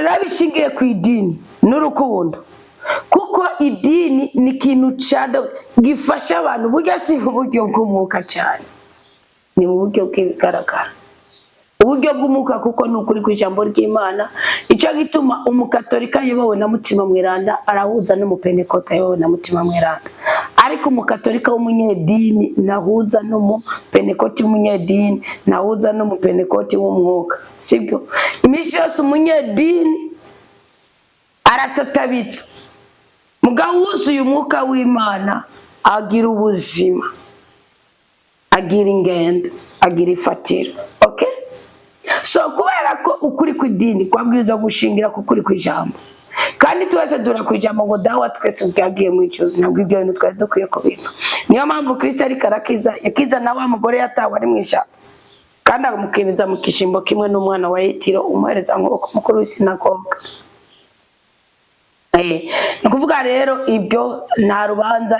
rero bishingiye ku idini n'urukundo, kuko idini ni ikintu gifasha abantu burya si uburyo bw'umwuka cyane, ni mu buryo bw'ibigaragara, uburyo bw'umwuka kuko ni ukuri kw'ijambo ry'Imana. Icyo gituma umukatolika yobowe na Mutima Mweranda arahuza n'umupentekote yobowe na Mutima Mweranda, ariko umukatolika w'umunyedini nahuza n'umupentekote w'umunyedini, nahuza n'umupentekote w'umwuka, sibyo? Imisi yose umunyedini aratatabitse, mugabo wuzuye umwuka w'Imana agira ubuzima, agira ingendo, agira ifatiro. Okay? So kubera ko ukuri kw'idini kwabwirizwa gushingira ku kuri kw'ijambo, kandi twese dura kwijambo ngo dawa twese byagiye mu icyo, ntabwo ibyo bintu twese dukwiye kubipfa. Niyo mpamvu Kristo ari karakiza, yakiza na wa mugore yatawe ari mu ijambo, kandi akamukiriza mu kishimbo kimwe n'umwana wa Yetiro umuhereza nk'uko mukuru w'isinagoga. Nukuvuga rero ibyo nta rubanza,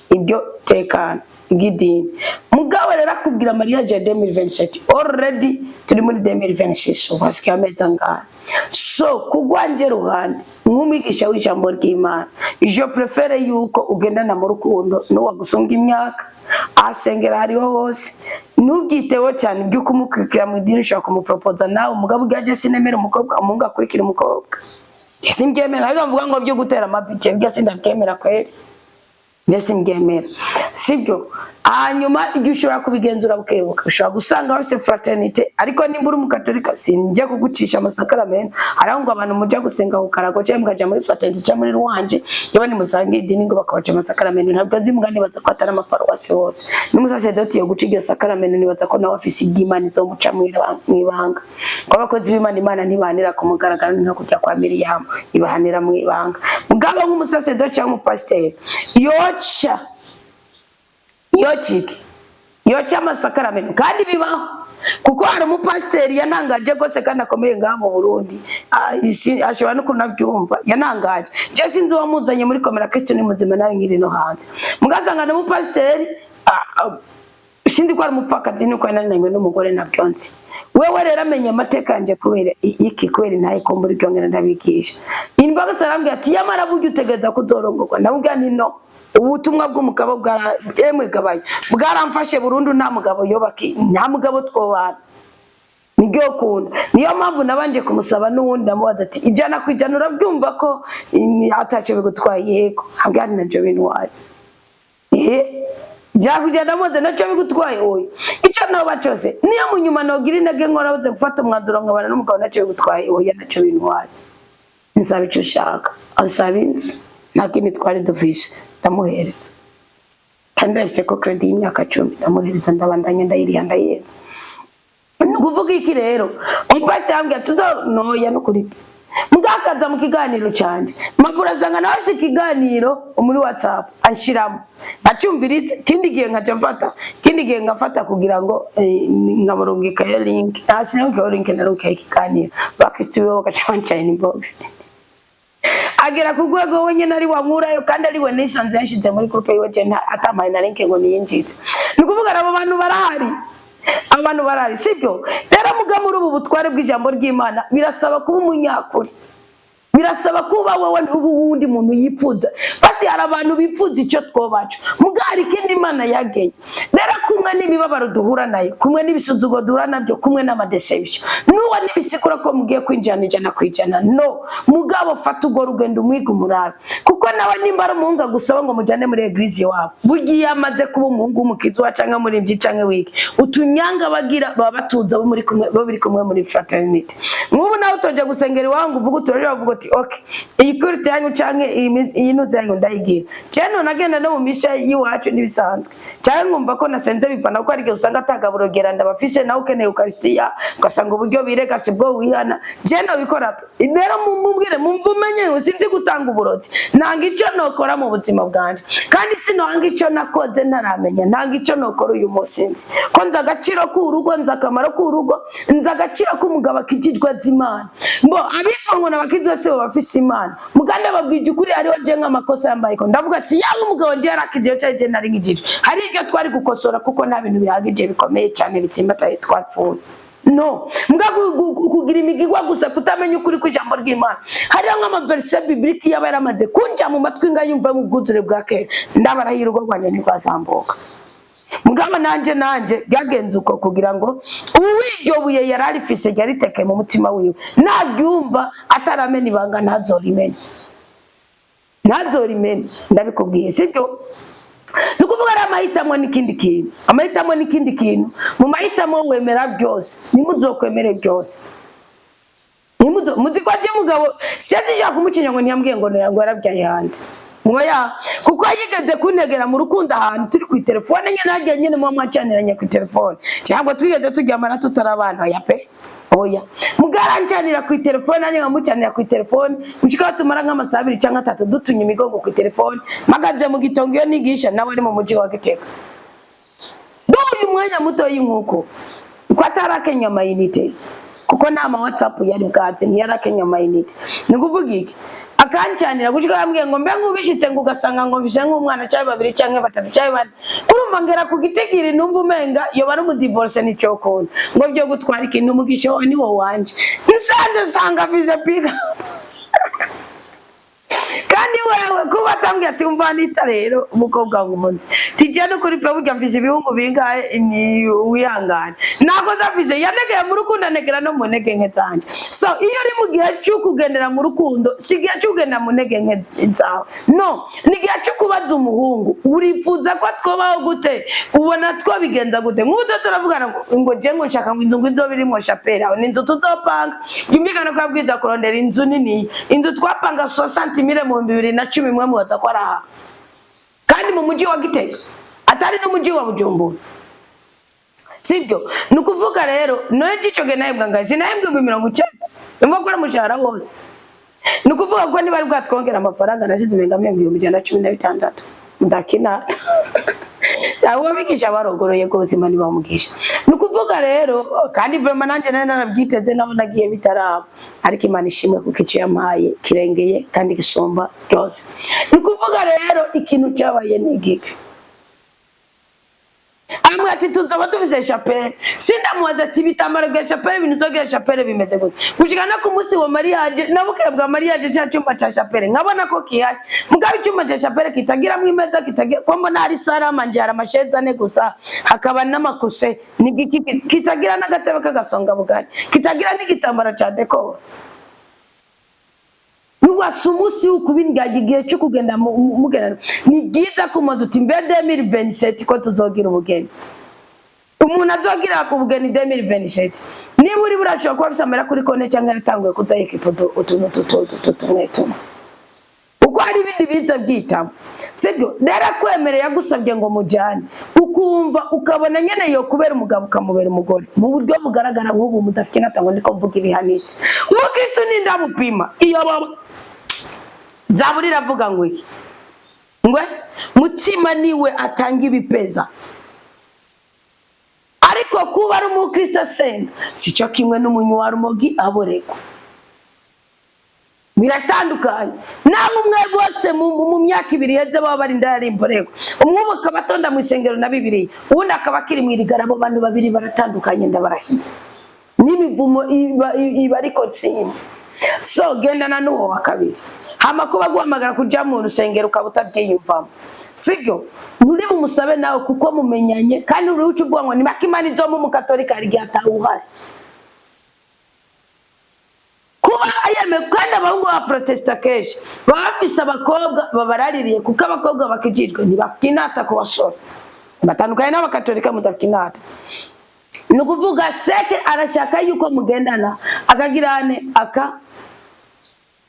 ibyo tekana gidini. Mugabo rero akubwira Maria je 2027 already turi muri 2026 basikiye ameza ngana. So kugwanje ruhande nk'umwigisha w'ijambo ry'Imana, je prefere yuko ugendana mu rukundo n'uwagusunga imyaka asengera hariho hose, nubyiteho cyane byo kumukikira mu idini ushaka kumupropose nawe umugabo bwaje sinemera umukobwa umunga kurikira umukobwa. Simbyemera, ariko mvuga ngo byo gutera amabike byo sindabyemera kweli. Simbyemera. Sibyo? Hanyuma ibyo ushobora kubigenzura bukebuka, ushobora gusanga hose fraternité, ariko nimbura umukatolika sinjye kugucisha amasakaramentu, araho ngo abantu mujya gusenga ku karago cyangwa mukaja muri fraternité cyangwa muri ruwanje, yewe ni musanga idini ngo bakabaca amasakaramentu, ntabwo azimugani nibaza ko atari amaparuwasi hose. N'umusasedoti yo guca iryo sakaramentu nibaza ko nawe afise igimana zo muca mwibanga. Abakozi b'Imana, Imana ntibanira ku mugaragaro nka kujya kwa Miriam, ibahanira mu ibanga. Mugabo nk'umusasedoti cyangwa umupasiteri yoca amasakaramentu, kandi bibaho kuko hari umupasiteri yanangaje gose kandi akomeye ngaha mu Burundi, ashobora no kunabyumva, yanangaje. Je sinzi wamuzanye muri Komera Kristo ni muzima nawe ngiri no hanze, mugasanga na umupasiteri sinzi ko ari umupfakazi nuko yananiranywe n'umugore na byonzi. Wewe rero amenye amateka yanje kubera iki, kweri naye ko muri byo ngena ndabigisha. Imbaga sarambye ati yamara buryo utegeza kuzorongorwa, ndabubwa ni no. Ubutumwa bw'umugabo bwaramfashe bwaramfashe burundu, nta mugabo yobaki, nta mugabo twobana. Nibyo kunda. Niyo mpamvu nabanje kumusaba n'uwundi ndamubaza ati ijana kwijana urabyumva ko atacho bigutwaye yego, habwari najo binwaye. Jakujana moze nacho bigutwaye oyo. Ico no bacose. Niyo munyuma nogira intege nkora baze gufata umwanzuro nkabana n'umugabo nacho bigutwaye oyo nacho binwaye. Nsabe ico ushaka. Ansaba inzu. Nakini twari dufise. Ndamuhereza. Kandi ndafise ko credit y'imyaka 10 ndamuhereza, ndabandanya ndayiriya ndayenza. Nukuvuga iki rero? Umupasiteri ambwira tuzonoya no kuri mugakaza mu kiganiro cyanje, mavura sanga nawe si kiganiro muri WhatsApp anshiramo acyumviritse, kindi gihe nkaca mfata, kindi gihe ngafata kugira ngo ngaborongeka ya link, hasi nawe ko link naruka ikiganiro bakristo bakaca banca inbox. Agera ku rwego wenye nari wankurayo, kandi ari we nisanze yashize muri groupe yiwe je atamaye na link ngo niyinjitse. Nukuvuga abo bantu barahari, abantu barari, sibyo? Rero mugamura ubu butware bw'ijambo ry'Imana birasaba kuba umunyakuri, birasaba kuba wowe n'ubundi muntu yipfuza. Basi hari abantu bipfuza icyo twobacu, mugari ikindi Imana yagenye. Rero kumwe n'imibabaro duhura nayo, kumwe n'ibisuzugo duhura nabyo, kumwe n'amadeception, nuwa nibisikura ko mugiye kwinjana ijana kwijana, no. Mugabo fata ugo rugendo umwiga umurabe, kuko nawe nimbara umuhungu gusaba ngo mujane muri eglise wabo, bugiye amaze kuba umuhungu umukizwa canke muri mbyi canke wiki, utunyanga bagira baba batuza bo muri kumwe, bo biri kumwe muri fraternity. Nk'ubu nawe utoje gusengera iwangu uvuga utorera uvuga ati okay, iyi kurite yanyu canke iyi nuze yanyu ndayigira. Cyane nagenda no mu misha yiwacu nibisanzwe. Cyane ngumva ko nasenze bipana ko ari usanga atagaburogera ndabafise nawe ukeneye Eucharistia, ugasanga uburyo birega sibwo wihana. Je no bikora. Rero mumbwire mumvumenye usinzi gutanga uburozi. Nanga ico nokora mu buzima bwanje. Kandi sino hanga ico nakoze ntaramenya. Nanga ico nokora uyu musinzi. Ko nza agaciro k'urugo, nza akamaro k'urugo, nza agaciro k'umugabo akijijwe z'Imana. Mbo abitwa ngo nabakizwe se bafise Imana. Muganda babwije ukuri hariho je nk'amakosa yambaye ko ndavuga ati yawe umugabo nje yarakije cyaje nari ngijije. Hari ibyo twari gukosora kuko nta bintu bihagije bikomeye cyane bitsimba twapfuye. no mbwa kugira imigigwa gusa kutamenya ukuri kw'ijambo ry'Imana hariyo nk'amaverse biblique yaba yaramaze kunja mu matwi ngayumva mu bwuzure bwa kera ndabarahirwa rwanye ntikwasambuka mugabo nanje byagenze uko kugira ngo uwiryo buye yararifise yariteke mu mutima wiwe nabyumva ataramena ibanga ntazorimena ndabikubwiye sibyo nukuvuga ari amahitamo n'ikindi kintu mu mahitamo wemera byose nimuzokwemere byose muzikwaje mugabo siyasija kumucinya ngo ntiyambwiye ngo yarabyaye hanze ngoya kuko yigeze kunegera mu rukundo ahantu turi ku telefone nyine mu mwacaniranye ku telefone cyangwa twigeze turyamana tutarabana ya pe oya mugarancanira ku telefone anye ngamucanira ku telefone mushika tumara nk'amasaha 2 cyangwa 3 dutunye imigongo ku telefone magaze mu gitongo yo nigisha nawe ari mu muji wa Gitega uyu mwanya muto y'inkuko ko atarakenya amayinite kuko nama WhatsApp yari bwaze ntiyarakenya amayinite nikuvuga iki akancanira gushika yambwiye ngo mbe nkubishitse ngo ugasanga ngo mvishe nk'umwana cyawe 2 cyangwa 3 cyawe 4 urumva ngera ku gitegiri numva umenga yo bari mu divorce ni cyokona ngo byo gutwara ikintu umugisha wowe ni wo wanje nsanze sanga visa piga kandi wewe kuba atambwiye ati umva nita rero umukobwa ngumunsi tijana kuri pe burya mvise ibihungu bingahe ni wihangana nako zavize yanegeye mu rukundo anegera no mu ntege nke zanje so iyo uri mu gihe cyo kugendera mu rukundo sigiye cyo kugendera mu ntege nke zawe no ni gihe cyo kubaza umuhungu uripfuza ko twobaho gute ubona two bigenza gute nk'ubu turavugana ngo je ngo nshaka ngo inzu ngo birimo chapelle aho ninzu tuzopanga yumvikana ko yabwiza kurondera inzu nini inzu twapanga 60 mille mu 2010 mwe mubaza ko araha kandi mu muji wa Gitega atari no muji wa Bujumbura sibyo nukuvuga rero none gico ge nahembwa ngazi nahembwa 90 umva ko aramushara wose nukuvuga ko niba ari bwatwongera amafaranga nasizimenga 2016 ndakina aho bikisha barogoroye gose mani bamugisha nukuvuga rero kandi vraiment nanje nanabyiteze naho nagiye bitaraba ariko Imana ishimwe kuko iciyampaye kirengeye kandi gisomba byose nukuvuga rero ikintu cyabaye nigike amwe ati tuzoba dufise chapelle sindamuwaza ati bitamara bwa chapelle ibintu zogira chapelle bimeze gute kujigana ku munsi wa mariage nabukira bwa mariage cya cyumba cya chapelle nkabona ko kihari mugabe cyumba cya chapelle kitagira mu imeza kitagira ko mbona ari salama njara amasheza ne gusa hakaba n'amakuse kitagira n'agatebe kagasonga bugari kitagira n'igitambara cya decor nuwa sumusi ukubinga gigiye cyo kugenda mugenda ni byiza ko maze uti mbe 2027 ko tuzogira ubugeni umuntu azogira ku bugeni 2027 niba uri burashobora ko bisamera kuri kone cyangwa yatanguye kuza ekipodo utuntu uko ari ibindi biza byitamo sibyo dara kwemerera gusabye ngo mujyane ukumva ukabona nyene yo kubera umugabo ukamubera umugore mu buryo bugaragara nk'ubu mudafite natango ndiko mvuga ibihanitse umukristo ni ndamupima iyo Zaburi ravuga ngo iki ngwe mutima niwe atanga ibipeza ariko kuba ari umukristo asenga sico kimwe n'umunywa rumogi aboreko biratandukanye naho umwe bose mu myaka 2 heze baba bari ndarimboreko umwubu kabatonda mu isengero na Bibiliya ubundi akabakiri mwirigara bo bantu babiri baratandukanye ndabarahiye n'imivumo iba ariko tsima so gendana n'uwo wa kabiri hama kuba guhamagara kuja mu rusengero ukabutabyiyumvamo sibyo muri bumusabe nawe kuko mumenyanye kandi uri ucuvuga ngo ni makimani zo mu katolika ari atawuhari kuba ayeme kandi abahungu ba protesta keje bafise abakobwa babaraririye kuko abakobwa bakijijwe ntibakinata ku basore batandukanye n'abakatolika mudakinata nukuvuga seke arashaka yuko mugendana akagirane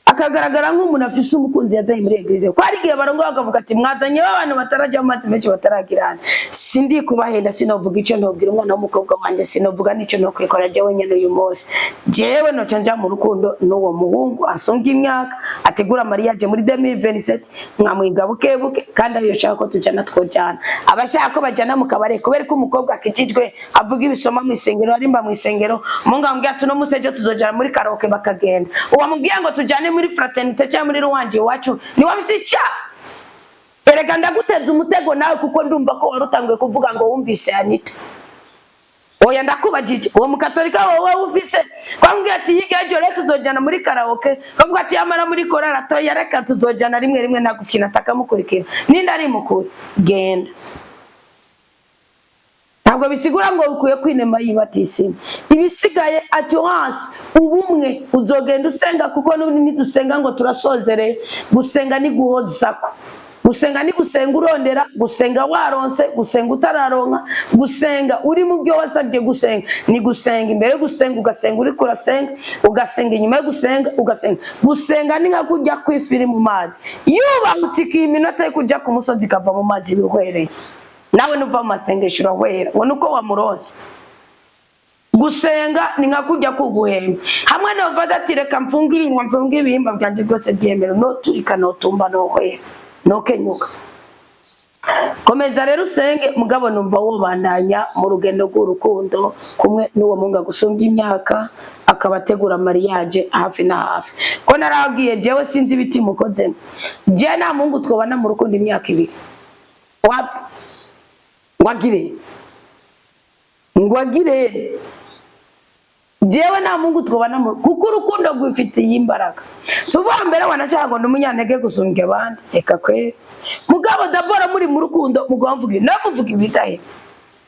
akagaragara nk'umuntu afise umukunzi yazaye muri eglise ko ari gihe barongo bakavuga ati mwazanye abantu bataraje mu matsi menshi bataragirana sindi kubahenda sinovuga ico ndobwira umwana w'umukobwa wanje sinovuga nico no kwikora je wenyene uyu munsi jewe no canja mu rukundo n'uwo muhungu asonga imyaka ategura mariage muri 2027 mwamwiga bukebuke kandi ayo shaka ko tujana twojana abashaka ko bajana mu kabare kubera ko umukobwa akijijwe avuga ibisoma mu isengero arimba mu isengero munga mbya tuno museje tuzojana muri karaoke bakagenda uwamubwiye ngo tujane muri fraternité cyangwa muri ruwanje wacu ni wabisica erega ndaguteza umutego nawe kuko ndumva ko warutanguye kuvuga ngo wumvise Anita oya ndakubajije uwo mukatolika wowe ufise kwambwira ati yigejo rero tuzojana muri karaoke kwambwira ati yamara muri korara to yareka tuzojana rimwe rimwe nagufina takamukurikira ninda ari mukuri genda ntabwo bisigura ngo ukuye kwinema yibatisi ibisigaye assurance ubumwe uzogenda usenga kuko nidusenga ngo turasozere gusenga ni guhozako gusenga ni gusenga urondera gusenga waronse gusenga utararonka gusenga uri mu byo wasabye gusenga ni gusenga imbere gusenga ugasenga uri kurasenga ugasenga inyuma yo gusenga ugasenga gusenga ni nka kujya kwifiri mu mazi yubahutse iminota yo kujya ku musozi kava mu mazi bihwereye nawe nuva mu masengesho urahwera ngo nuko wamuronse gusenga ni nka kujya kuguhemba hamwe no vadatireka mfunga ibihimba byanje byose byemera no turika no tumba no hwera no kenyuka komeza rero usenge mugabo numva wobandanya mu rugendo rw'urukundo kumwe n'uwo munga gusumbya imyaka akabategura mariage hafi na hafi ko narabwiye jewe sinzi ibiti mukozemo je nta mungu twobana mu rukundo imyaka 2 ngwagire jewe nta mungu twobana mu kuko urukundo gwifitiye imbaraga so bwa mbere wanashaka ngo n'umunyantege gusumbya abandi eka kwe mugabo dabora muri mu rukundo mugomvuga namuvuga ibitaye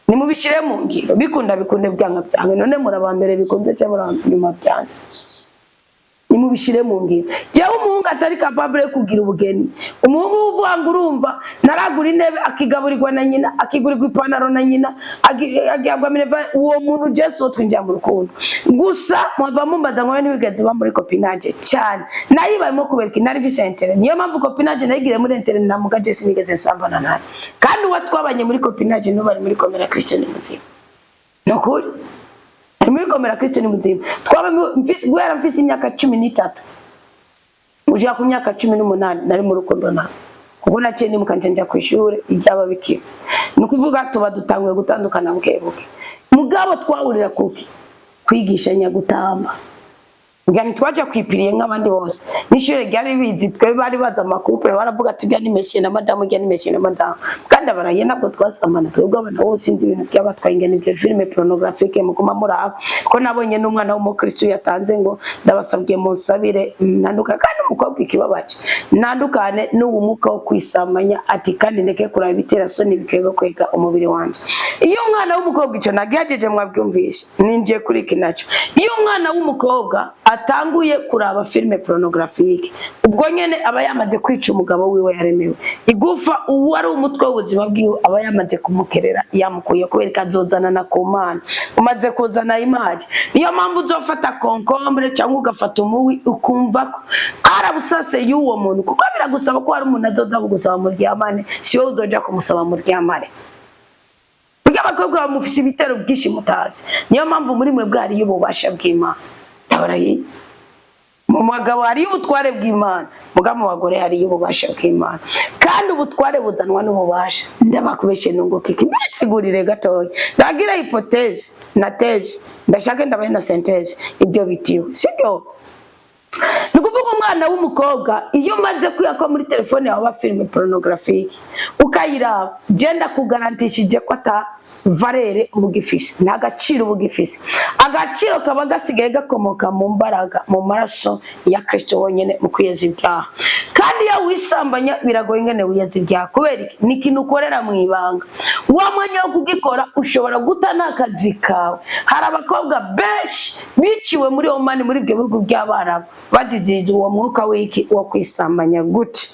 ni mubishire mu ngiro bikunda bikunde byanga byange none murabambere bikunze cyangwa nyuma byanze ni mubishire mu ngiro jewe umuhungu atari capable kugira ubugeni umuhungu uvuga ngo urumva naragura intebe akigaburirwa na nyina akigurirwa ipantaro na nyina agiyabwa mineva uwo muntu Jesu twinjya mu rukundo gusa mwava mumbaza ngo nibigenze ba muri copinage cyane nayibayemo kubereka inari Vicente niyo mpamvu copinage nayigire muri internet na muga Jesu nigeze sambana nawe kandi watwabanye muri copinage no bari muri komera Christian muzima nokuri muri komera Christian muzima twaba guhera mfise imyaka 13 uje ku myaka 18 nari mu rukundo na kuko naciye ni mukanje kw'ishure ibyaba bikira nukuvuga tuba dutangwe gutandukana bukebuke mugabo twahurira kuki kwigishanya gutamba ngani twaje kwipiriye nk'abandi bose nishure ryari bizi twe bari baza amakupure baravuga ati bya ni Messi na madame bya ni Messi na madame kandi abaraye nabwo twasamana twebwe abana bose sinzi ibintu by'abatwaye ingene ibyo filme pornographique mukuma muraba ko nabonye n'umwana w'umukristo yatanze ngo ndabasabye musabire nanduka kandi umukobwa ikibabaje nandukane n'ubumuka wo kwisamanya ati kandi ndeke kuraba bitera soni bikego kwega umubiri wanje iyo umwana w'umukobwa ico nagihajeje mwabyumvishe ninjiye kuri kinacho iyo umwana w'umukobwa atanguye kuraba filme pornographique ubwo nyene aba yamaze kwica umugabo wiwe yaremewe igufa uwari umutwe w'ubuzima bwiwe aba yamaze kumukerera yamukuye kubereka azozana na komana umaze kuzana image niyo mpamvu uzofata concombre cyangwa ugafata umuwi ukumva ko arabusase y'uwo muntu kuko biragusaba ko hari umuntu azoza kugusaba mu ryamane si wowe uzoja kumusaba mu ryamane abakobwa bamufise ibitero byinshi mutazi niyo mpamvu muri mwe bwari y'ububasha bw'Imana tabaraye mu magabo hari y'ubutware bw'Imana mugabo mu bagore hari y'ububasha bw'Imana kandi ubutware buzanwa n'ububasha ndabakubeshe nunguka ikibisigurire gatoya ndagira hypothèse nateje ndashaka ndabaye na synthèse ibyo bitiwe sibyo nukuvuga umwana w'umukobwa iyo umaze kwiyako muri telefone yawe filme pornographique ukayiraba genda kugarantishije ko ata valere ubugifise nagaciro ubugifise agaciro kaba gasigaye gakomoka mu mbaraga mu maraso ya Kristo wonyene mu kwiyeza ibyaha kandi ya wisambanya biragoye ngene wiyeza ibyaha kubera iki ni kintu ukorera mu ibanga wamanya wo kugikora ushobora guta n'akazi kawe hari abakobwa benshi biciwe muri Oman muri ibyo bihugu by'Abarabu bazizije uwo mwuka w'iki wo kwisambanya gute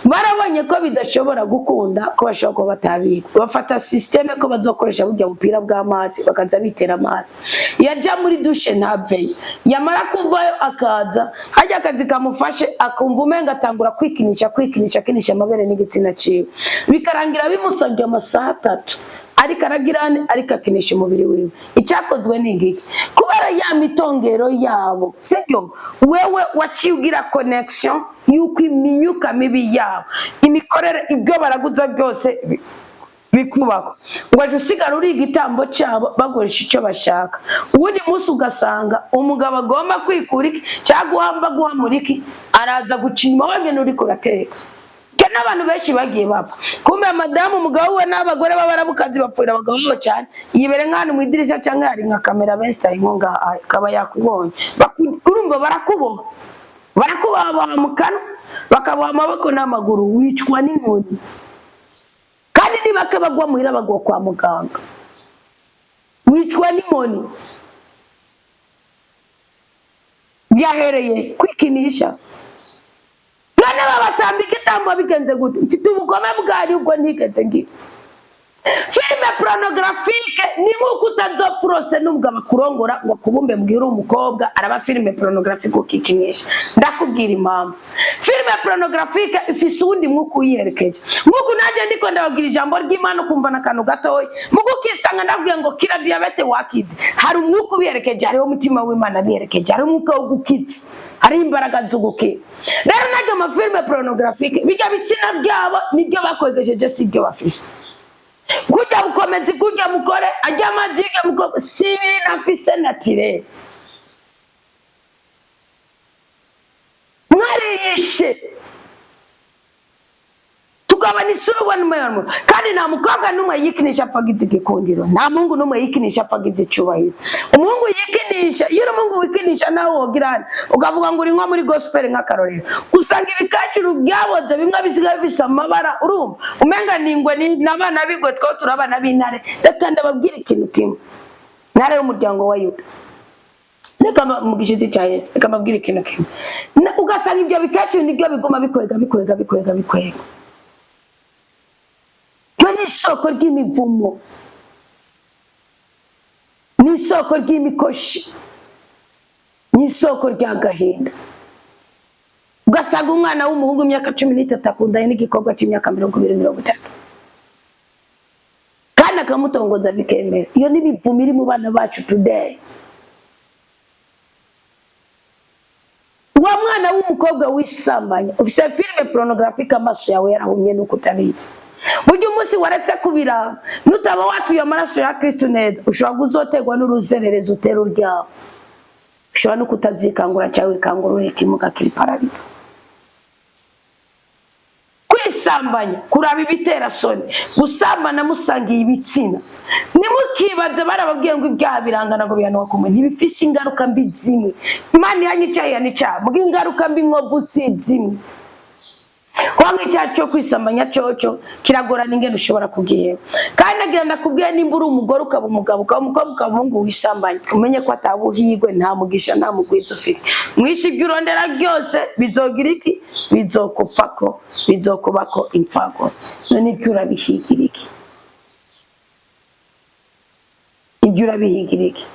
barabonye ko bidashobora gukunda ko bashobora kuba batabika bafata systeme ko bazokoresha burya bupira bw'amazi bakaza bitera amazi yaja muri dushe ntave yamara kuvayo akaza hajya akazi kamufashe akumva umenga atangura kwikinisha amabere n'igitsina ciwe bikarangira bimusabye amasaha 3 ariko aragirane ariko akinisha umubiri wiwe icyakozwe n'ingiki kubera ya mitongero yabo sibyo wewe waciugira connection yuko imyuka mibi yabo imikorere ibyo baraguza byose bikubako ngo usigara uri igitambo cyabo bagoresha icyo bashaka ubundi munsi ugasanga umugabo agomba kwikura iki cyangwa guhamba guhamura iki araza gucinyuma wagene uri kurateka n'abantu benshi bagiye bapfa. Kumbe madamu umugabo we n'abagore b'abarabukazi bapfuira abagabo bo cyane, yibere nk'ahantu mu idirisha cyangwa hari nka kamera benshi inkonga akaba yakubonye, urumva barakubaha mu kanwa, bakabaha amaboko n'amaguru, wicwa n'inkoni. Kandi niba bagwa muhira bagwa kwa muganga, wicwa n'inkoni. Byahereye kwikinisha. None babatambika itambo bigenze gute? Mfite ubugome bwari ubwo ntigeze ngira. Filime pornographique ni nk'uko utazopfurose n'ubwo abakurongora ngo kubumbe mbwira umukobwa araba filime pornographique ukikinisha. Ndakubwira impamvu. Filime pornographique ifise undi mwuka uyiherekeje. Nk'uko nanjye ndiko ndababwira ijambo ry'Imana kumva n'akantu gatoya, mugukisanga ndabwiye ngo kira diabete wakize. Hari umwuka ubiherekeje, hari umutima w'Imana biherekeje, hari umwuka wo gukitsa, hari imbaraga z'ugukira. Rero najye amafilime pornographique bijya bitsina byabo nibyo bakwegejeje, si byo bafise. Kujya bukomezi kujya mukore ajya amajige mukoko sibi nafise natire mwariyishe tukabana isura n'umuntu kandi nta mukobwa n'umwe yikinisha apfagize igikundiro, nta mungu n'umwe yikinisha apfagize icubahiro. Umungu yikinisha, iyo umungu wikinisha nawe wogirana ukavuga ngo uri nko muri gospel nk'akarorero, usanga ibikacuru byaboze bimwe bisigaye bifise amabara, urumva umenga ningwe n'abana bigwe two turabana b'intare. Reka ndababwira ikintu kimwe, ntare y'umuryango wa Yuda, reka mu gishizi cya Yesu, reka mbabwira ikintu kimwe, ugasanga ibyo bikacuru nibyo biguma bikwega. Ni isoko ry'imivumo, ni isoko ry'imikoshi, ni isoko ry'agahinda. Ugasanga umwana w'umuhungu imyaka 13 akundanye n'igikobwa cy'imyaka 20-30 kandi akamutongoza bikemera. Iyo ni ibivumo iri mu bana bacu today. Wa mwana w'umukobwa wisambanya ufise filime pornographique, amaso yawe yarahumye nuko utabizi. Buryo umunsi waretse kubira nutaba watuye amaraso ya Kristo neza, ushobora guzotegwa n'uruzerereza utera uryaho, ushobora no kutazikangura cyawe kangurura ikimuga kiri paralitse. Kwisambanya kuraba ibitera soni, gusambana musangiye ibitsina. Nimukibaze barababwiye ngo ibyaha birangana ngo bihanwa kumwe, ntibifise ingaruka mbi zimwe. Imana yanyicaye nica mugi ingaruka mbi nkovu si zimwe. Kwanga icyacu kwisambanya cyoco kiragorana ingene ushobora kugiye. Kandi agenda kubwiye nimba uri umugore ukaba umugabo ukabungu wisambanya, umenye ko atabuhigwe nta mugisha nta mugwiza ufise. Mwishigirondera byose bizogira iki? Bizokupfako, bizokubako impfagose. None ibyo urabihigira iki? Ibyo urabihigira iki?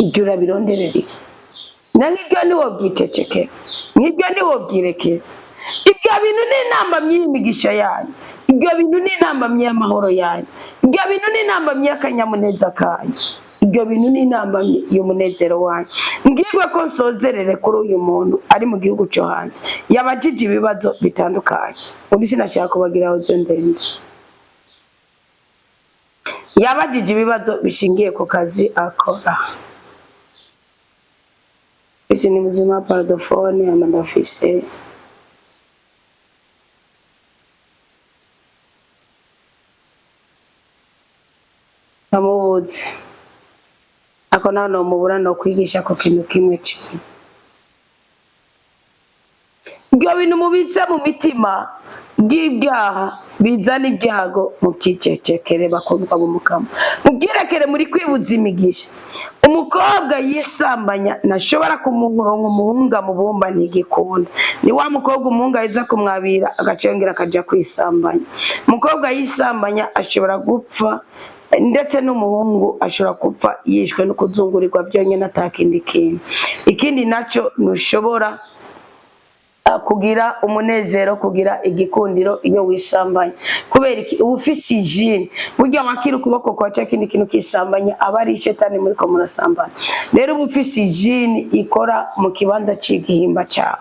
Ibyo urabironderera iki? Nangibyo ni wobyiceceke, nibyo ni wobyireke. Ibyo bintu ni inamba my'imigisha yanyu, ibyo bintu ni inamba my'amahoro yanyu, ibyo bintu ni inamba my'akanyamuneza kanyu, ibyo bintu ni inamba y'umunezero wanyu. Ngirwe ko nsozerere kuri uyu muntu ari mu gihugu cyo hanze yabajije ibibazo bitandukanye. Ubu sinashaka kubagiraho ndende. Yabajije ibibazo bishingiye ku kazi akora. Ese ni muzima paradofone amandafise amubuze ako naho no mubura no kwigisha ko kintu kimwe kimwe. Ibyo bintu mubitse mu mitima bw'ibyaha bizana ibyago mu cyicecekere bakundwa bumukamo, mubyirekere muri kwibuza imigisha. Umukobwa yisambanya nashobora kumuronka umuhunga mu bumba ntigikunda, ni wa mukobwa umuhunga yiza kumwabira agacengera akaja kwisambanya. Umukobwa yisambanya ashobora gupfa, ndetse n'umuhungu ashobora gupfa yishwe no kuzungurirwa byonyine atakindi kintu. Ikindi naco nushobora kugira umunezero, kugira igikundiro iyo wisambanya, kubera iki? Ubufisi jini burya wakira ukuboko kwa cya kindi kintu kisambanya aba ari shetani muri ko murasambana. Rero ubufisi jini ikora mu kibanza c'igihimba cyawe.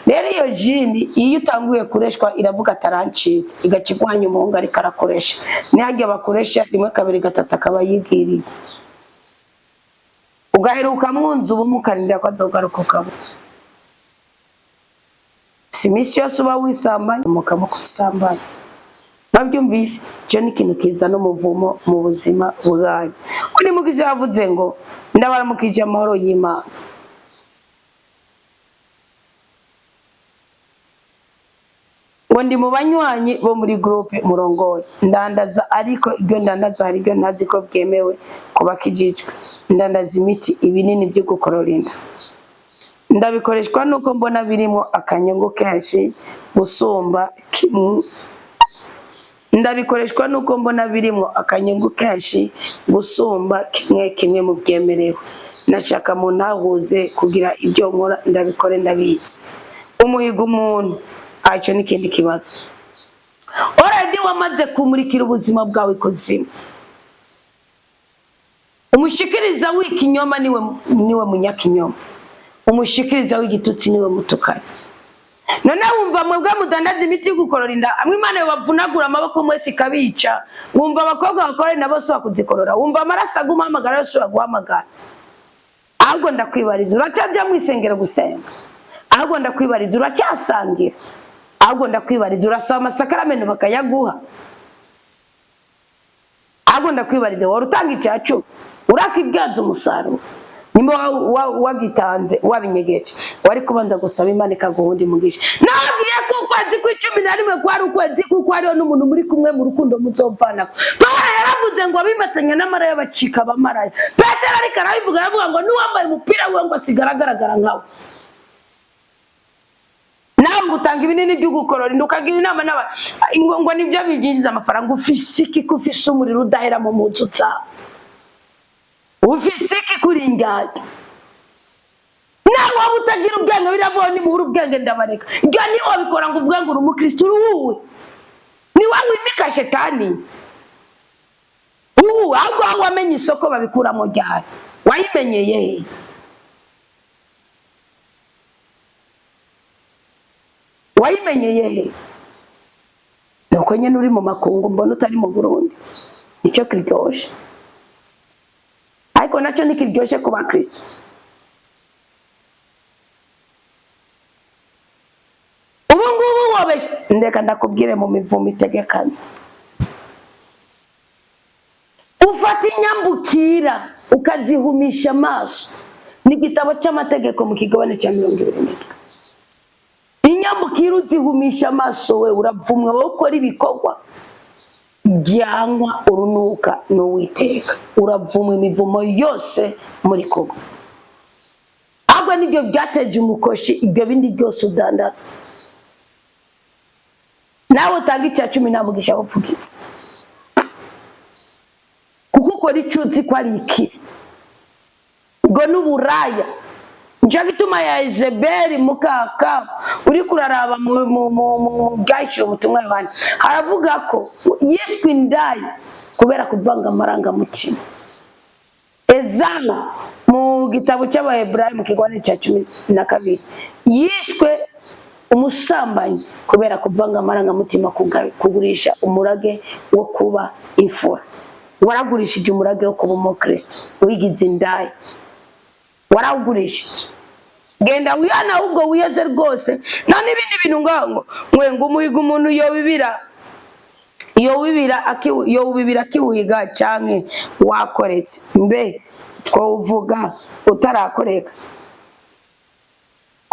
Rero iyo jini iyo utanguye kureshwa iravuga tarancitse igacigwanya umuhungu ariko arakoresha, ni hajya bakoresha rimwe kabiri gatatu akaba yigiriye. ugaheruka mwunze ubu mukarindira ko azogaruka ukaba si misi yose uba wisambanya umukamo kwisambanya nabyumvise cyo ni ikintu kiza n'umuvumo mu buzima bwanyu kuri mugize yavuze ngo ndabaramukije amahoro y'Imana ngo ndi mu banywanyi bo muri groupe murongoye ndandaza ariko ibyo ndandaza hari ibyo ntazi ko byemewe kubakijijwe ndandaza imiti ibinini byo gukorora inda ndabikoreshwa nuko mbona birimo akanyungu kenshi gusumba ndabikoreshwa nuko mbona birimo akanyungu kenshi gusumba kimwe mu byemerewe nashaka mu ntahuze kugira ibyo nkora ndabikore ndabitse umuhiga umuntu aco n'ikindi kibazo already wamaze kumurikira ubuzima bwawe kuzimu umushikiriza w'ikinyoma niwe munyakinyoma umushikiriza w'igitutsi niwe mutukanye none wumva mwebwe mudandaza imiti gukorora inda amwe Imana yobavunagura amaboko mwese ikabica wumva abakobwa bakora nabo so bakuzikorora wumva amaraso aguhamagara yose aguhamagara ahubwo ndakwibariza uracyajya mwisengera gusenga ahubwo ndakwibariza uracyasangira ahubwo ndakwibariza urasaba amasakaramentu bakayaguha ahubwo ndakwibariza wari utanga icyacu urakibyaza umusaruro nimba wagitanze wabinyegeje wari kubanza gusaba Imana ikaguhundi mugisha nagiye ku kwezi kwa 11 kwari ukwezi kuko hariho n'umuntu muri kumwe mu rukundo muzopfana Pawulo yaravuze ngo abimatanya n'amara y'abacika bamaraya Petero ariko arabivuga yavuga ngo nuwambaye umupira we ngo asigaragaragara nkawe nawe gutanga ibinini byo gukorora ndukagira inama n'aba ngo nibyo bibyinjiza amafaranga ufise iki kufise umuriro udahera mu munsi utsa ufise iki kuringata nawe waba utagira ubwenge birabona mu ubwenge ndabareka ibyo ni wabikora ngo uvuga ngo uri umukristo uruwe ni wawe imika shetani ahubwo wamenye isoko babikuramo ryari wayimenyeye wayimenyeye nuko nyene uri mu makungu mbona utari mu Burundi nicyo kiryoshe ariko nacyo nikiryoshe ku bakristo ubu ngubu wabeshe ndeka ndakubwire mu mivumo itegekanye ufata inyambukira ukazihumisha amaso n'igitabo cy'amategeko mu kigabane cya 27 inyambukira uzihumisha amaso we uravumwa wowe ukora ibikorwa byanywa urunuka n'Uwiteka uravumwa imivumo yose muri Kongo ahubwo nibyo byateje umukoshi ibyo bindi byose udandatse nawe utanga icya 10 namugisha bupfukitse kuko ukora icuzi ko ari iki ngo n'uburaya njya gituma ya Izebeli mukaka uri kuraraba mu bwacyo ubutumwa y'abandi haravuga ko yiswe indaya kubera kuvanga amaranga mutima Ezana mu gitabo cy'Abaheburayo mu kigabane cya 12 yiswe umusambanyi kubera kuvanga amaranga mutima kugurisha umurage wo kuba imfura waragurishije umurage wo kuba umukristo wigize indaya warawugurishije genda wiyana ubwo wiyeze rwose nta n'ibindi bintu ngo umuhiga umuntu iyo wibira akiwiga canke wakoretse mbe twovuga utarakoreka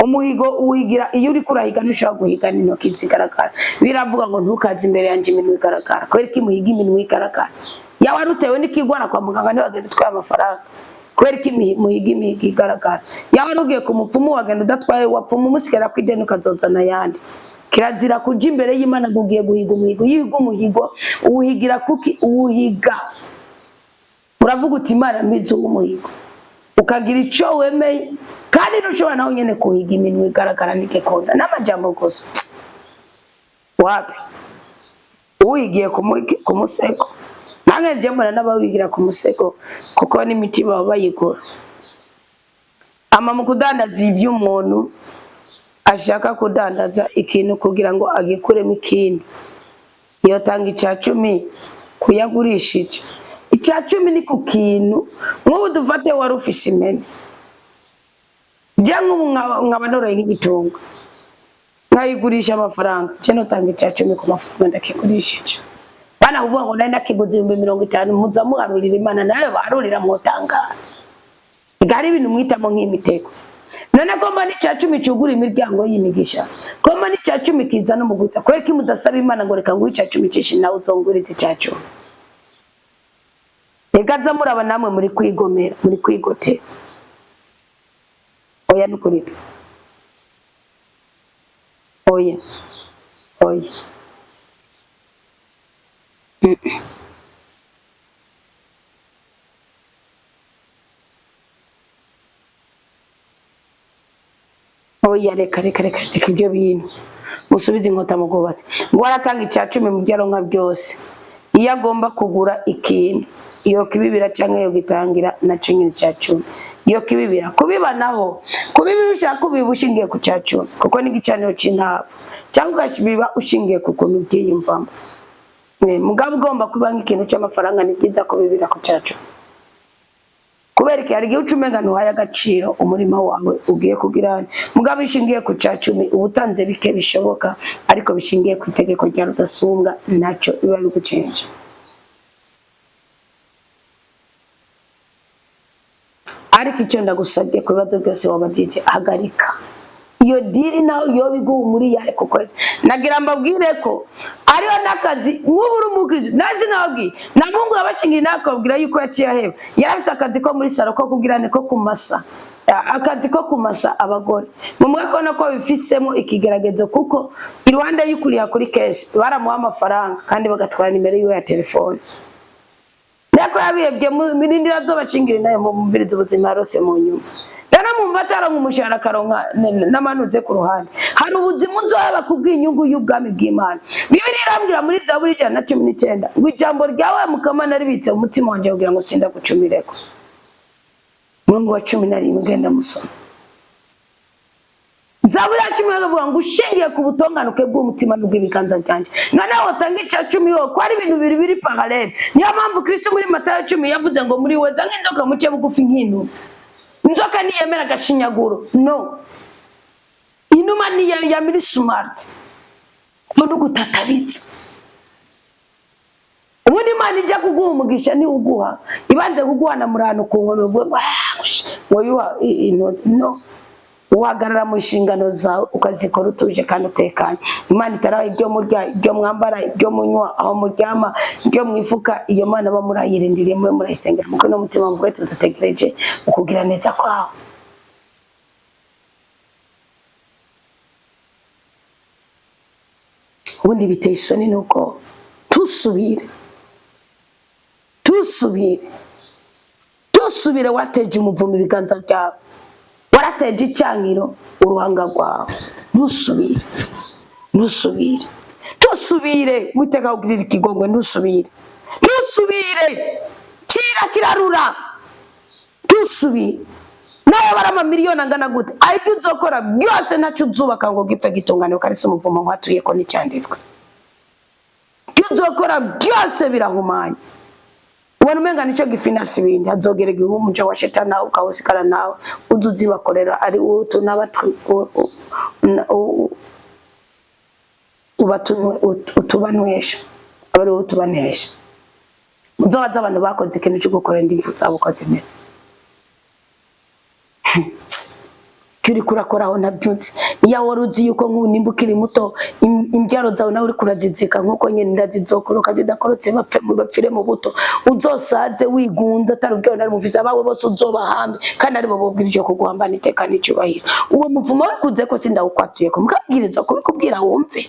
umuhigo uwigira iyo uri kurahiga ntushobora guhiga n'intoki zigaragara biravuga ngo ntukaze imbere yanje iminwe igaragara kubera ko imuhiga iminwe igaragara yawe arutewe n'ikigwana kwa muganga ntibagenda utwaye amafaranga kubera ko imihiga igaragara yawe arugiye ku mupfumu wagenda udatwaye wapfuma umusikera ku ideni ukazozana ayandi kirazira kuja imbere y'Imana gugiye guhiga umuhigo yiga umuhigo uwuhigira kuki uwuhiga uravuga uti Imana mbizi umuhigo ukagira ico wemeye kandi ntushobora nawe nyene kuhiga iminwe igaragara n'igikunda n'amajambo gusa wapi uwigiye ku musego nange njemura n'abawigira ku musego kuko n'imitima bayigura ama mu kudandaza iby'umuntu ashaka kudandaza ikintu kugira ngo agikuremo ikindi iyo tanga icya 10 kuyagurishije icacumi ni ku kintu nk'ubu dufate wari ufise imene cyangwa nkaba noroye nk'igitunga nkayigurisha amafaranga cyane utanga icacumi ku mafaranga ndakigurishije bana kuvuga ngo nari nakiguze 50 muza muharurira Imana nawe barurira mwotangara igari ibintu mwitamo nk'imitego none ko mbani icacumi cyugura imiryango y'imigisha ko mbani icacumi kiza no mugutsa kwereka imudasaba Imana ngo reka ngo icacumi cishi nawe uzongurira icacumi egaza muraba namwe muri kwigomera muri kwigotera oya nukuri oya oya reka ibyo bintu musubize inkota mu kubatse ngo aratanga icacumi mu byaronka byose iyo agomba kugura ikintu iyo kibibira cyangwa iyo gitangira na cinyine icacumi iyo kibibira kubibanaho kubibisha kubibushingiye ku cacumi kuko ni gicaniro cy'intabo cyangwa ugashibiba ushingiye ku kuntu byiyumvamo mugabo ugomba kuba nk'ikintu cy'amafaranga ni byiza kubibira ku cacumi kubera ko hari igihe ucumenga ntuhaye agaciro umurimo wawe ugiye kugira mugabo ishingiye ku cacumi ubutanze bike bishoboka ariko bishingiye ku itegeko rya rudasumbwa nacyo biba bigucenje ariko icyo ndagusabye ku bibazo byose wabagije hagarika iyo diri nawe iyo biguhumuriye ariko kwezi nagira mbabwire ko ariyo nakazi nk'uburi umukristo nazi nababwiye na Mungu yabashingiye nakabwira yuko yaciye aheba yarafise akazi ko muri saro ko kubwirane ko kumasa akazi ko kumasa abagore mu mwaka no ko bifisemo ikigeragezo kuko iruhande y'ukuriya kuri case baramuha amafaranga kandi bagatwara nimero yiwe ya telefone yako yabiyebye mirindira zo bacingire nayo mu mvirizo ubuzima rose mu nyuma dana mu mbatara nk'umushara karonka namanuze ku ruhande hari ubuzima uzoba kubw'inyungu y'ubwami bw'Imana Bibiri irambwira muri Zaburi 119 ngo ijambo ryawe mukama naribitse umutima wanje kugira ngo sinda gucumireko Mungu wa 11 ngenda musoma Zaburi ya 10 avuga ngo ushingiye ku butonganuke bw'umutima n'ubw'ibiganza byanje none wotanga icacumi yo ko ari ibintu biri parallel niyo mpamvu Kristo muri Matayo 10 yavuze ngo muri weza nk'inzoka muce bugufi nk'intu inzoka niyemera gashinyaguro no inuma ni ya miri smart none gutataritsa ubundi Imana ijya kuguha umugisha ni uguha ibanze kuguhana murano ku nkome ngo yuha inoti no uhagarara mu nshingano zawe ukazikora utuje kandi utekanye Imana itaraho ibyo murya ibyo mwambara ibyo munywa aho muryama ibyo mwifuka iyo Mana bamurayirindiriye muri murayisengera muko no mutima mvuge tutegereje ukugira neza kwawe ubundi biteye isoni nuko tusubire wateje umuvumi ibiganza byawe warateje icyangiro uruhanga rwawe ntusubire witeka kugirira ikigongwe ntusubire kirarura ntusubire nawe barama miliyoni angana gute ariko uzokora byose ntacyo uzubaka ngo gipfe gitungane ukarisa umuvumo nk'watuye ko n'icyanditswe uzokora byose birahumanye ubona umenga nicyo gifinasi ibindi hazogera igihumuje wa shetani nawe ukahusikana nawe uzuzi bakorera ari utu utubanwesha abari utubanesha muzobaza abantu bakoze ikintu cyo gukora indifu zabo ko zimeze kuri kurakoraho nabyutse iya waruzi yuko nimba ukiri muto imbyaro zawe nawe uri kurazizika nkuko nyene ndazizokoroka zidakorotse bapfire mu buto uzosaze wigunza atarubyo nari muvisa bawe bose uzobahambe kandi ari bo bobwirije kuguhambana iteka n'icyubahiro uwo muvumo wakuze ko sindawukwatuye ko mukabwiriza kubikubwira wumve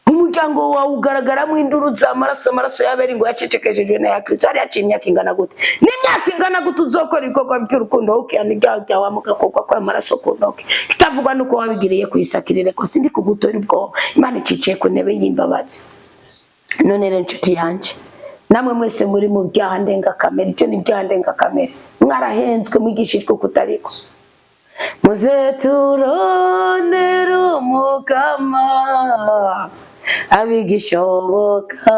umuryango wawe ugaragaramo induru z'amaraso y'aberi ngo yacecekeshejwe na ya Kristo ari yaciye imyaka ingana gute n'imyaka ingana gute uzokora ibikorwa by'urukundo ukiyana ibyaha byawe mugakogwa kwa amaraso ku ntoke kitavugwa nuko wabigiriye kuyisakirire ko sindi kugutora ubwo Imana iciye ku ntebe y'imbabazi none rero nshuti yanje namwe mwese muri mu byaha ndengakamere icyo ni byaha ndengakamere mwarahenzwe mwigishijwe kutariko muze turondera umukama abigishoboka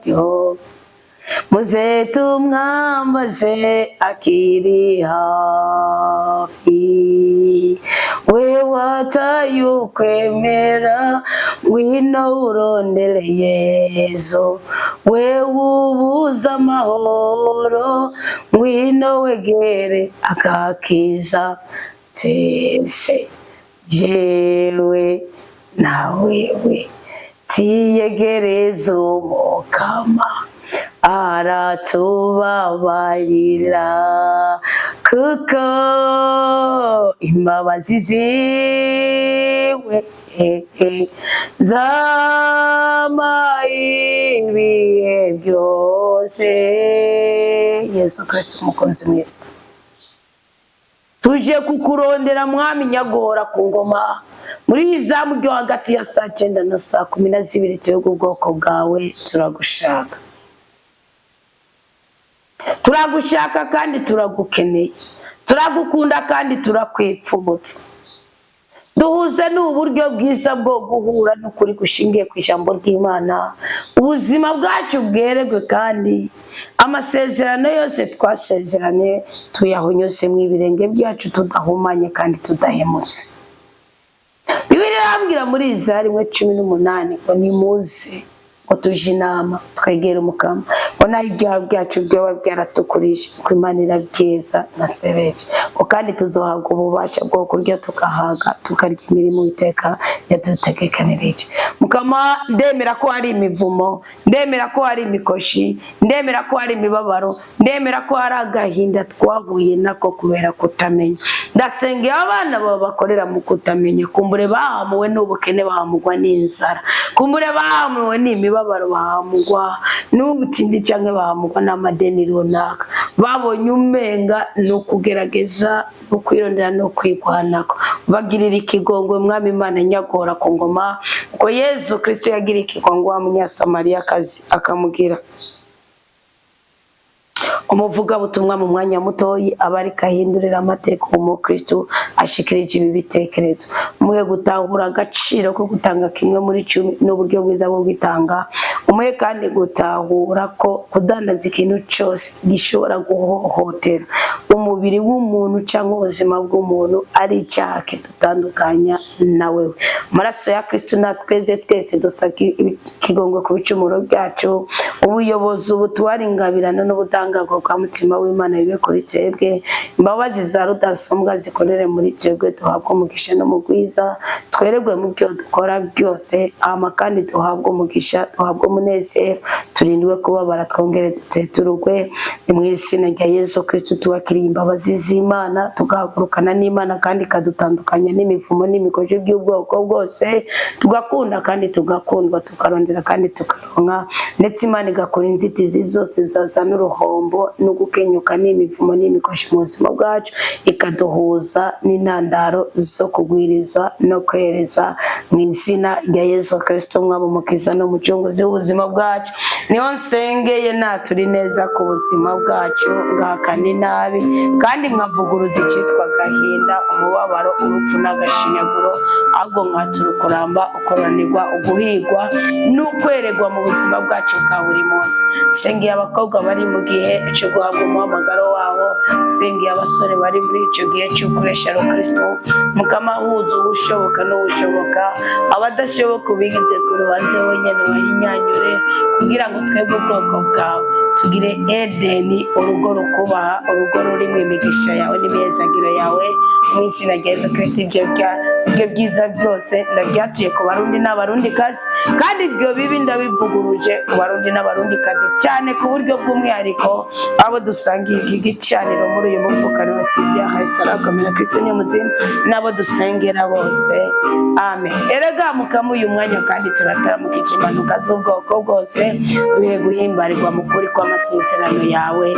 yo muze tumwambaze akiri hafi we wataye ukwemera ngwino urondere Yesu we wubuza amahoro ngwino wegere agakiza tese jewe nawewe tiyegereza umukama aratubabarira kuko imbabazi ziwe zamaye ibihe byose. Yesu Kristo umukunzi mwiza, tuje kukurondera mwami nyagora ku ngoma muri izamu ryo hagati ya saa 9 na saa 12 twebwe ubwoko bwawe turagushaka, turagushaka kandi turagukeneye, turagukunda kandi turakwipfubutsa. Duhuze n'uburyo bwiza bwo guhura n'ukuri gushingiye ku ijambo ry'Imana, ubuzima bwacu bweregwe kandi amasezerano yose twasezeranye tuyahonyose mu ibirenge byacu tudahumanye kandi tudahemutse. Bibiliya irambwira muri Izaya 18 ngo nimuze ngo tuje inama twegere umukama ngo naho ibyaha byacu byoba byaratukurije ko Imana irabyeza na sereje ngo kandi tuzohabwa ububasha bwo kurya tukahaga tukarya imirimo iteka yadutegekanirije. Mukama, ndemera ko hari imivumo, ndemera ko hari imikoshi, ndemera ko hari imibabaro, ndemera ko hari agahinda twahuye nako kubera kutamenya. Ndasengera abana baba bakorera mu kutamenya, kumbure bahamuwe n'ubukene, bahamugwa n'inzara, kumbure bahamuwe n'imibabaro, bahamugwa n'ubutindi cyangwa bahamugwa n'amadeni runaka, babonye umenga no kugerageza no kwirondera no kwigwanako. Bagirira ikigongwe mwami Imana nyagora ku ngoma, uko Yesu Kristo yagira ikigongwe wa Munyasamariyakazi akamubwira umuvuga butumwa mu mwanya mutoyi abari kahindurira amateka umukristo ashikirije ibi bitekerezo. Umwe gutahura agaciro ko gutanga kimwe muri 10 n'uburyo bwiza bwo gitanga, umwe kandi gutahura ko kudandaza ikintu cyose gishobora guhohotera umubiri w'umuntu cyangwa ubuzima bw'umuntu ari icyaha kitutandukanya nawe. Maraso ya Kristo natweze twese dusaka ikigongwe ku bicumuro byacu, ubuyobozi ubutwari ingabirano n'ubudangago kwa mutima w'Imana bibe kuri twebwe, imbabazi za rudasombwa zikorere muri twebwe, duhabwe umugisha no mugwiza, tweregwe mu byo dukora byose, ama kandi duhabwe umugisha, duhabwe umunezero, turindwe kubabara twongere duteturugwe. Ni mu izina rya Yesu Kristo tuwakiriye imbabazi z'Imana, tugahagurukana n'Imana kandi kadutandukanya n'imivumo n'imikoje by'ubwoko bwose, tugakunda kandi tugakundwa, tukarondera kandi tukaronka, ndetse Imana igakora inzitizi zose zazana uruhombo no gukenyuka n'imivumo n'imikoje mu buzima bwacu, ikaduhuza n'intandaro zo kugwirizwa no kwereza. Mu izina rya Yesu Kristo umwami umukiza no mucunguzi w'ubuzima bwacu, niho nsengeye naturi neza ku buzima bwacu, ngahakana inabi kandi nkavuguruza icyitwa gahinda, umubabaro, urupfu n'agashinyaguro, ahubwo nkatura ukuramba, ukoranirwa, uguhigwa n'ukweregwa mu buzima bwacu bwa buri munsi. Sengeye abakobwa bari mu gihe cyo guhabwa umuhamagaro wabo, sengeye abasore bari muri icyo gihe cyo gukoresha Kristo. Mukama, huza ubushoboka n'ubushoboka, abadashoboka ubigize ku rubanza wenyine wahinyanyure, kugira ngo twebwe ubwoko bwawe tugire Edeni, urugo rukubaha, urugo rurimo imigisha yawe n'imyezagiro yawe. Mu izina rya Yesu Kristo ibyo byiza byose ndabyatuye ku barundi n'abarundi kazi, kandi ibyo bibi ndabivuguruje ku barundi n'abarundi kazi, cyane ku buryo bw'umwihariko abo dusangiye iki gicaniro muri uyu muvukano wa Studio Hasitarakomera Kristo ni muzima, nabo dusengera bose. Amen. Erega Mukama, uyu mwanya kandi turataramuka ikimanuka z'ubwoko bwose, duhe guhimbarirwa mu kuri kw'amasezerano yawe.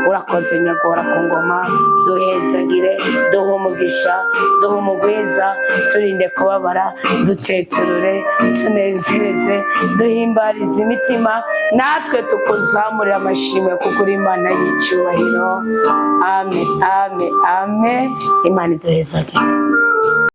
Urakoze nyagora ku ngoma, duhezagire, duhe umugisha, duhe umugwiza, turinde kubabara, duteturure, tunezeze, duhimbarize imitima, natwe tukuzamurira amashimwe kuko uri Imana y'icyubahiro. Amen, amen, amen. Imana iduhezagire.